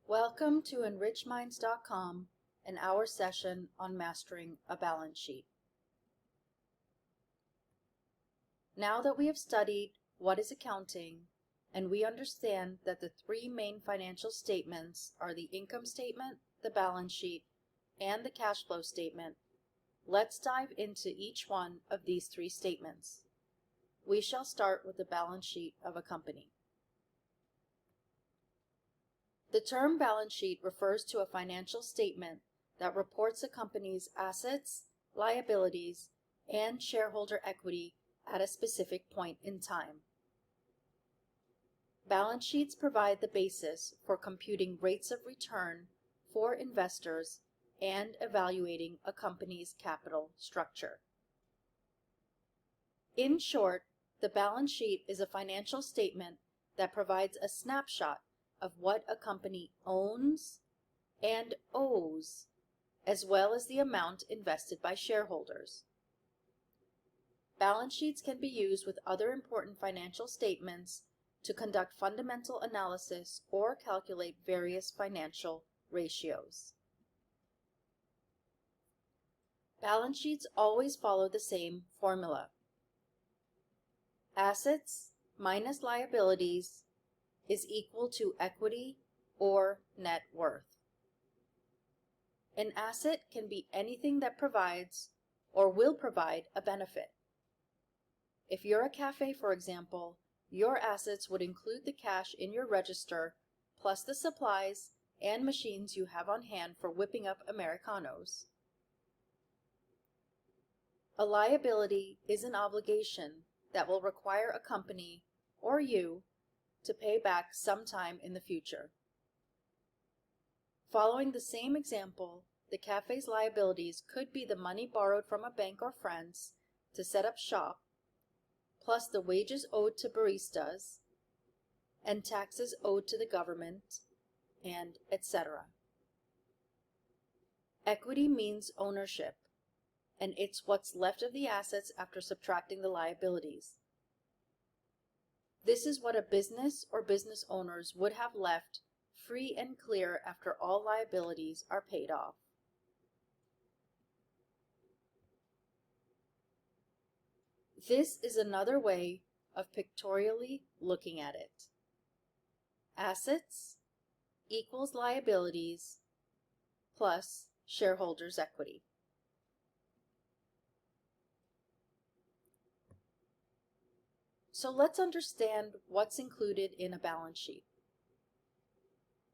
Welcome to enrichminds.com and our session on mastering a balance sheet. Now that we have studied what is accounting and we understand that the three main financial statements are the income statement, the balance sheet, and the cash flow statement, let's dive into each one of these three statements. We shall start with the balance sheet of a company. The term balance sheet refers to a financial statement that reports a company's assets, liabilities, and shareholder equity at a specific point in time. Balance sheets provide the basis for computing rates of return for investors and evaluating a company's capital structure. In short, the balance sheet is a financial statement that provides a snapshot of what a company owns and owes, as well as the amount invested by shareholders. Balance sheets can be used with other important financial statements to conduct fundamental analysis or calculate various financial ratios. Balance sheets always follow the same formula. Assets minus liabilities is equal to equity or net worth. An asset can be anything that provides or will provide a benefit. If you're a cafe, for example, your assets would include the cash in your register plus the supplies and machines you have on hand for whipping up Americanos. A liability is an obligation that will require a company or you to pay back sometime in the future. Following the same example, the cafe's liabilities could be the money borrowed from a bank or friends to set up shop, plus the wages owed to baristas, and taxes owed to the government, and etc. Equity means ownership, and it's what's left of the assets after subtracting the liabilities. This is what a business or business owners would have left free and clear after all liabilities are paid off. This is another way of pictorially looking at it. Assets equals liabilities plus shareholders' equity. So let's understand what's included in a balance sheet.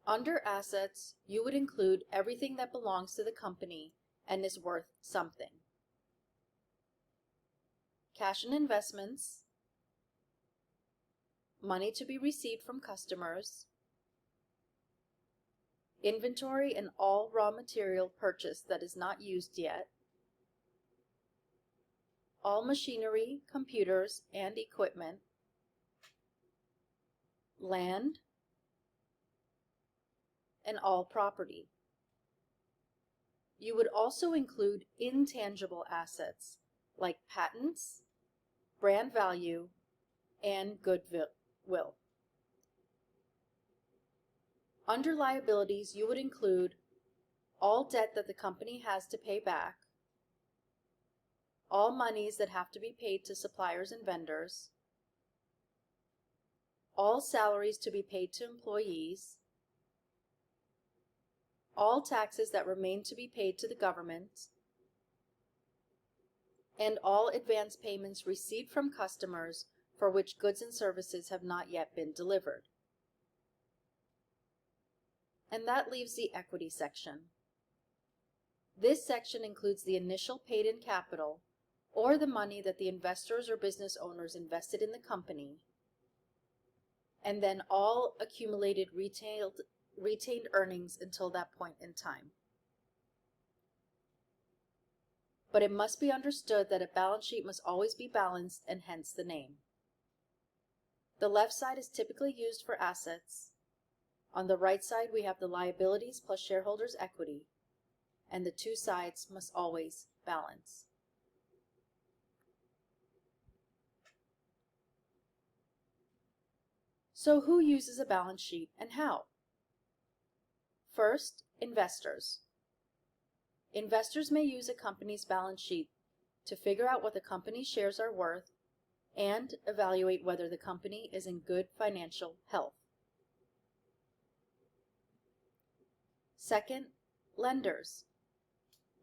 Under assets, you would include everything that belongs to the company and is worth something. Cash and investments, money to be received from customers, inventory and all raw material purchased that is not used yet, all machinery, computers, and equipment, land, and all property. You would also include intangible assets like patents, brand value, and goodwill. Under liabilities, you would include all debt that the company has to pay back, all monies that have to be paid to suppliers and vendors, all salaries to be paid to employees, all taxes that remain to be paid to the government, and all advance payments received from customers for which goods and services have not yet been delivered. And that leaves the equity section. This section includes the initial paid-in capital, or the money that the investors or business owners invested in the company, and then all accumulated retained earnings until that point in time. But it must be understood that a balance sheet must always be balanced, and hence the name. The left side is typically used for assets. On the right side, we have the liabilities plus shareholders' equity, and the two sides must always balance. So who uses a balance sheet and how? First, investors. Investors may use a company's balance sheet to figure out what the company's shares are worth and evaluate whether the company is in good financial health. Second, lenders.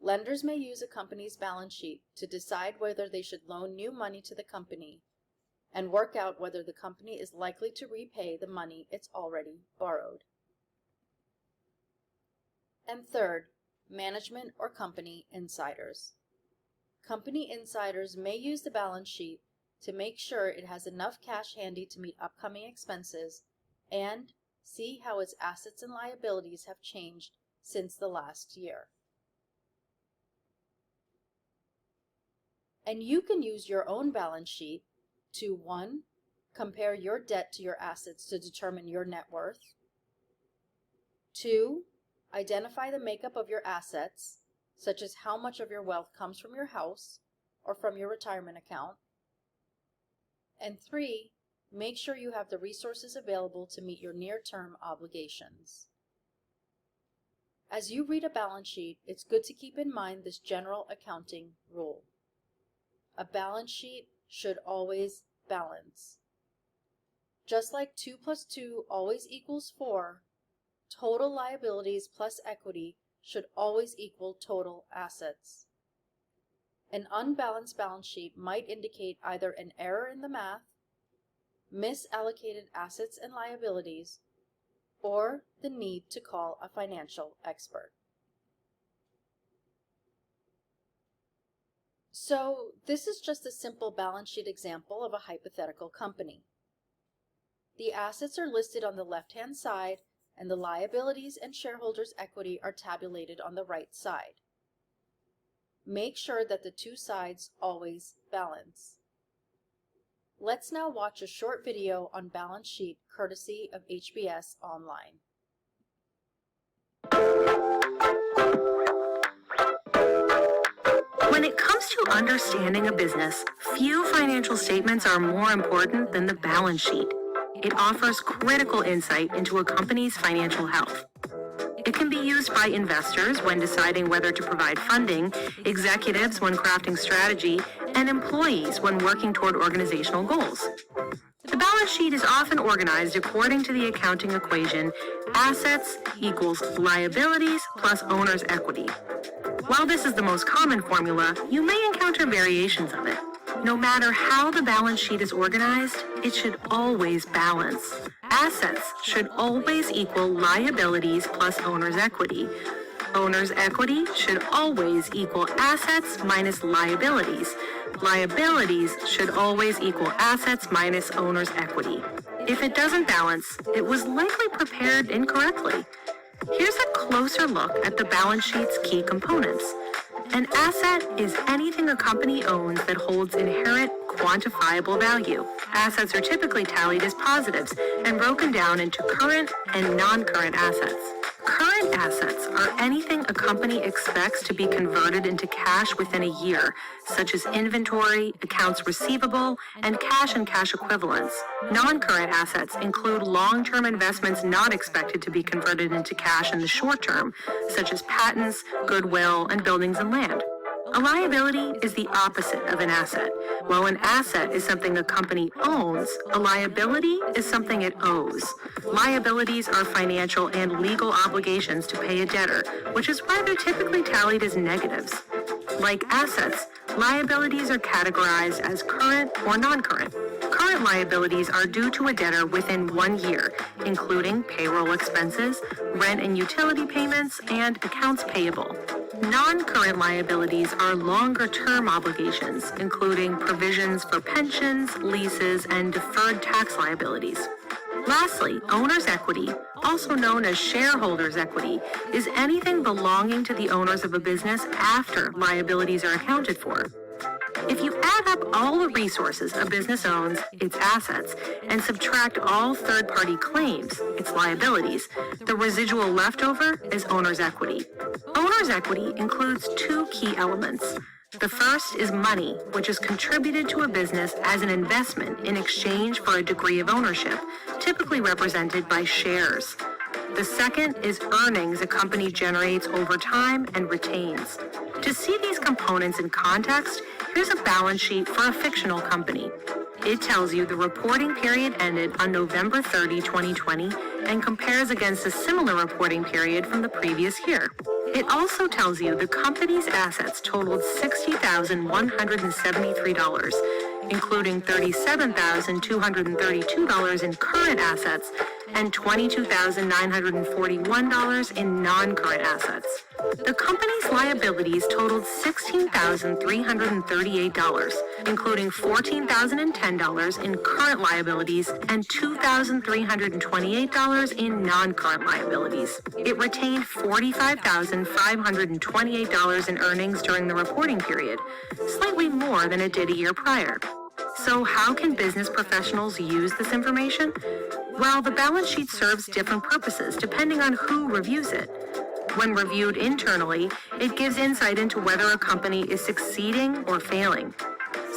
Lenders may use a company's balance sheet to decide whether they should loan new money to the company and work out whether the company is likely to repay the money it's already borrowed. And third, management or company insiders. Company insiders may use the balance sheet to make sure it has enough cash handy to meet upcoming expenses and see how its assets and liabilities have changed since the last year. And you can use your own balance sheet to 1. Compare your debt to your assets to determine your net worth. 2. Identify the makeup of your assets, such as how much of your wealth comes from your house or from your retirement account. And 3. Make sure you have the resources available to meet your near-term obligations. As you read a balance sheet, it's good to keep in mind this general accounting rule. A balance sheet should always balance. Just like 2 plus 2 always equals 4, total liabilities plus equity should always equal total assets. An unbalanced balance sheet might indicate either an error in the math, misallocated assets and liabilities, or the need to call a financial expert. So this is just a simple balance sheet example of a hypothetical company. The assets are listed on the left-hand side, and the liabilities and shareholders' equity are tabulated on the right side. Make sure that the two sides always balance. Let's now watch a short video on balance sheet courtesy of HBS Online. When it comes to understanding a business, few financial statements are more important than the balance sheet. It offers critical insight into a company's financial health. It can be used by investors when deciding whether to provide funding, executives when crafting strategy, and employees when working toward organizational goals. The balance sheet is often organized according to the accounting equation assets equals liabilities plus owner's equity. While this is the most common formula, you may encounter variations of it. No matter how the balance sheet is organized, it should always balance. Assets should always equal liabilities plus owner's equity. Owner's equity should always equal assets minus liabilities. Liabilities should always equal assets minus owner's equity. If it doesn't balance, it was likely prepared incorrectly. Here's a closer look at the balance sheet's key components. An asset is anything a company owns that holds inherent quantifiable value. Assets are typically tallied as positives and broken down into current and non-current assets. Current assets are anything a company expects to be converted into cash within a year, such as inventory, accounts receivable, and cash equivalents. Non-current assets include long-term investments not expected to be converted into cash in the short term, such as patents, goodwill, and buildings and land. A liability is the opposite of an asset. While an asset is something a company owns, a liability is something it owes. Liabilities are financial and legal obligations to pay a debtor, which is why they're typically tallied as negatives. Like assets, liabilities are categorized as current or non-current. Current liabilities are due to a debtor within 1 year, including payroll expenses, rent and utility payments, and accounts payable. Non-current liabilities are longer-term obligations, including provisions for pensions, leases, and deferred tax liabilities. Lastly, owner's equity, also known as shareholders' equity, is anything belonging to the owners of a business after liabilities are accounted for. If you add up all the resources a business owns, its assets, and subtract all third-party claims, its liabilities, the residual leftover is owner's equity. Owner's equity includes two key elements. The first is money, which is contributed to a business as an investment in exchange for a degree of ownership, typically represented by shares. The second is earnings a company generates over time and retains. To see these components in context, here's a balance sheet for a fictional company. It tells you the reporting period ended on November 30, 2020, and compares against a similar reporting period from the previous year. It also tells you the company's assets totaled $60,173, including $37,232 in current assets and $22,941 in non-current assets. The company's liabilities totaled $16,338, including $14,010 in current liabilities and $2,328 in non-current liabilities. It retained $45,528 in earnings during the reporting period, slightly more than it did a year prior. So how can business professionals use this information? Well, the balance sheet serves different purposes depending on who reviews it. When reviewed internally, it gives insight into whether a company is succeeding or failing.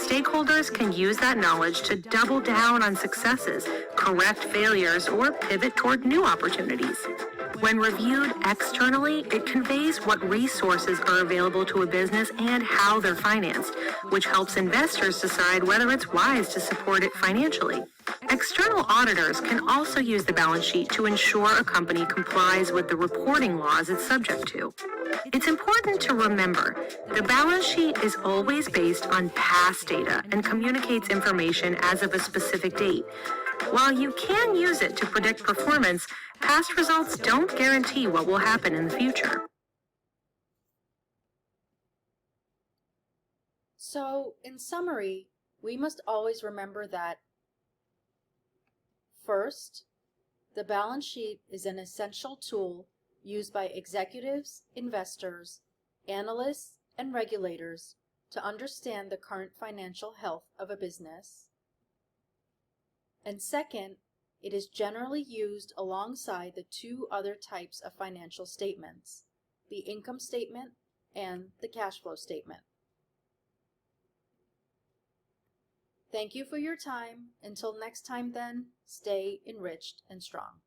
Stakeholders can use that knowledge to double down on successes, correct failures, or pivot toward new opportunities. When reviewed externally, it conveys what resources are available to a business and how they're financed, which helps investors decide whether it's wise to support it financially. External auditors can also use the balance sheet to ensure a company complies with the reporting laws it's subject to. It's important to remember the balance sheet is always based on past data and communicates information as of a specific date. While you can use it to predict performance, past results don't guarantee what will happen in the future. So, in summary, we must always remember that first, the balance sheet is an essential tool used by executives, investors, analysts, and regulators to understand the current financial health of a business. And second, it is generally used alongside the two other types of financial statements, the income statement and the cash flow statement. Thank you for your time. Until next time then, stay enriched and strong.